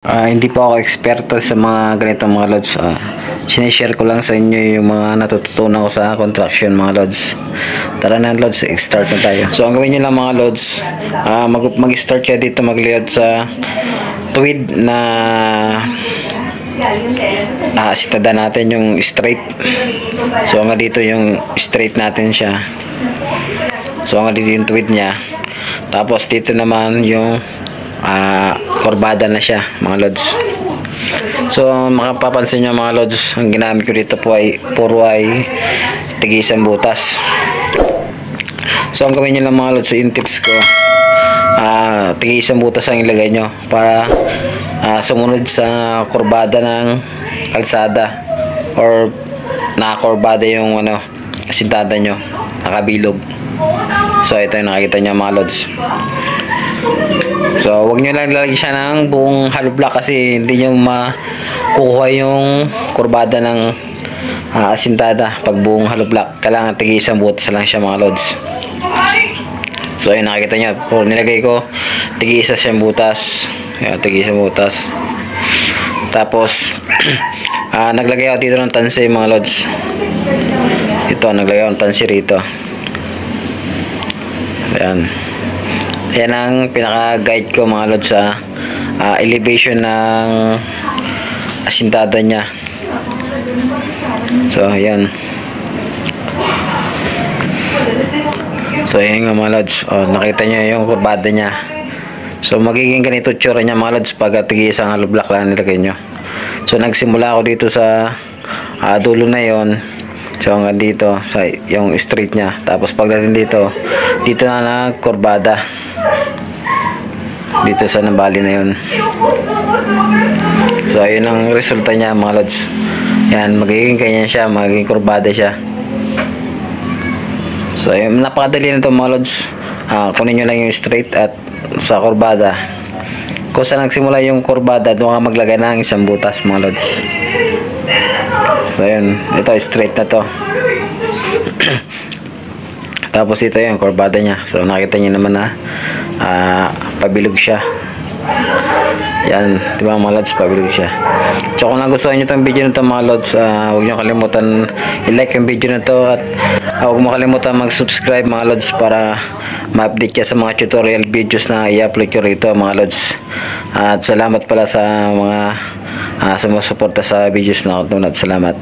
Hindi po ako eksperto sa mga ganitong mga lods. Sinishare ko lang sa inyo yung mga natututunan ko sa construction mga lods. Tara na lods, start na tayo. So ang gawin nyo lang mga lods, mag-start kayo dito mag-layout sa tuwid na sitada natin yung straight. So hanggang dito yung straight natin siya. So hanggang dito yung tuwid niya. Tapos dito naman yung kurbada na siya mga lods. So makapapansin nyo mga lods, ang ginamit ko dito po ay puro ay tigisang butas. So ang gawin nyo lang mga lods, yung tips ko, tigisang butas ang ilagay nyo para sumunod sa kurbada ng kalsada or nakakurbada yung sintada nyo, nakabilog. So ito yung nakikita nyo mga lods. So wag nyo lang lalagyan siya ng buong hollow block kasi hindi nyo makukuha yung kurbada ng asintada pag buong hollow block. Kailangan tig-isang butas lang siya mga lods. So ayun, nakikita nyo po, nilagay ko tig-isa siyang butas. Ayan, tig-isang butas. Tapos naglagay ako dito ng tansi mga lods. Ito, naglagay ako ng tansi rito. Ayan. Yan ang pinaka-guide ko mga lods sa elevation ng asintada niya. So, ayan. So, ayan nga mga lods. Nakita niyo yung kurbada niya. So, magiging ganito tsura niya mga lods pag tig-isang hollow block lang nilagay nyo. So, nagsimula ako dito sa dulo na yon. So, hanggang dito sa yung straight niya. Tapos, pagdating dito na kurbada. Dito sa nabali na yun. So ayun ang resulta niya mga lods. Yan, magiging ganyan siya, magiging kurbada siya. So ayun, napakadali na ito mga lods. Kunin nyo lang yung straight at sa kurbada. Kung saan nagsimula yung kurbada, doon ka maglagay ng isang butas mga lods. So ayun, ito straight na to. Tapos ito yung kurbada niya. So nakita niyo naman na pabilog siya. Yan, di ba mga lods, pabilog siya. So kung nagustuhan niyo itong video na ito mga lods, huwag niyo kalimutan i-like yung video na ito at huwag mo kalimutan mag-subscribe mga lods para ma-update ka sa mga tutorial videos na i-upload ko rito mga lods. At salamat pala sa mga sumusuporta sa videos na ako. Salamat.